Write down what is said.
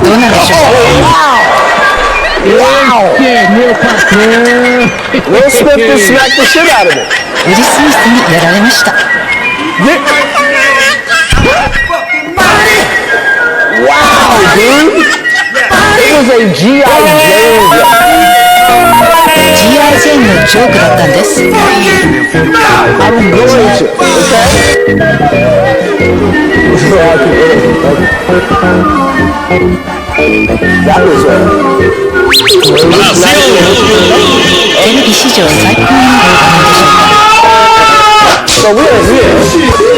どうなんでしょう。Meu patrão! Will Smith just smacked the shit out of it. ウィル・スミスにやられました。Wow, dude! It was a G.I. Jane. G.I. ジェーンのジョークだったんです。I'm going to, okay? That was a... テレビ史上最高の場面でしょうか。So we are here